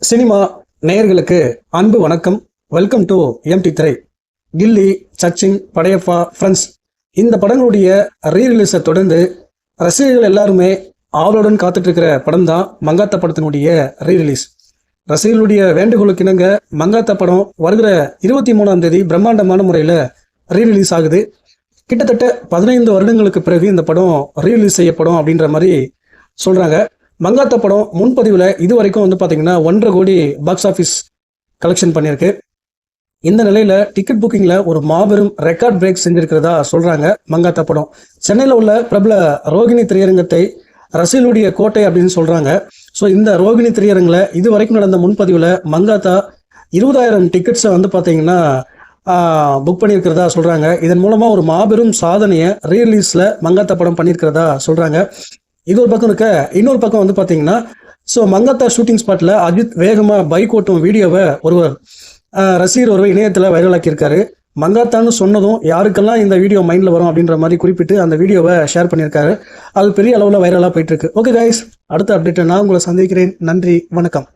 Cinema நேயர்களுக்கு அன்பு வணக்கம். வெல்கம் டு எம்டி திரை. கில்லி, சச்சின், படையப்பா, ஃப்ரெண்ட்ஸ் இந்த படங்களுடைய ரீரிலீஸை தொடர்ந்து ரசிகர்கள் எல்லாருமே ஆவலுடன் காத்துட்டு இருக்கிற படம் தான் மங்காத்தா படத்தினுடைய ரீரிலீஸ். ரசிகர்களுடைய வேண்டுகோளுக்கு இணங்க மங்காத்தா படம் வருகிற 23ஆம் தேதி பிரம்மாண்டமான முறையில் ரீரிலீஸ் ஆகுது. கிட்டத்தட்ட 15 வருடங்களுக்கு பிறகு இந்த படம் ரீரிலீஸ் செய்யப்படும் அப்படின்ற மாதிரி சொல்கிறாங்க. மங்காத்தா படம் முன்பதிவில் இது வரைக்கும் பார்த்தீங்கன்னா 1.5 கோடி பாக்ஸ் ஆஃபீஸ் கலெக்ஷன் பண்ணியிருக்கு. இந்த நிலையில் டிக்கெட் புக்கிங்கில் ஒரு மாபெரும் ரெக்கார்ட் பிரேக் செஞ்சிருக்கிறதா சொல்கிறாங்க. மங்காத்தா படம் சென்னையில் உள்ள பிரபல ரோகிணி திரையரங்கத்தை ரசிகர்களுடைய கோட்டை அப்படின்னு சொல்கிறாங்க. ஸோ இந்த ரோகிணி திரையரங்கில் இது வரைக்கும் நடந்த முன்பதிவில் மங்காத்தா 20,000 டிக்கெட்ஸை பார்த்தீங்கன்னா புக் பண்ணியிருக்கிறதா சொல்கிறாங்க. இதன் மூலமாக ஒரு மாபெரும் சாதனையை ரீரிலீஸில் மங்காத்தா படம் பண்ணியிருக்கிறதா சொல்கிறாங்க. இது ஒரு பக்கம் இருக்க, இன்னொரு பக்கம் பார்த்தீங்கன்னா மங்காத்தா ஷூட்டிங் ஸ்பாட்டில் அஜித் வேகமாக பைக் ஓட்டும் வீடியோவை ரசிகர் ஒருவர் இணையத்தில் வைரலாக்கியிருக்காரு. மங்காத்தான்னு சொன்னதும் யாருக்கெல்லாம் இந்த வீடியோ மைண்டில் வரும் அப்படின்ற மாதிரி குறிப்பிட்டு அந்த வீடியோவை ஷேர் பண்ணியிருக்காரு. அது பெரிய அளவில் வைரலாக போயிட்டுருக்கு. ஓகே கைஸ், அடுத்த அப்டேட்டை நான் உங்களை சந்திக்கிறேன். நன்றி, வணக்கம்.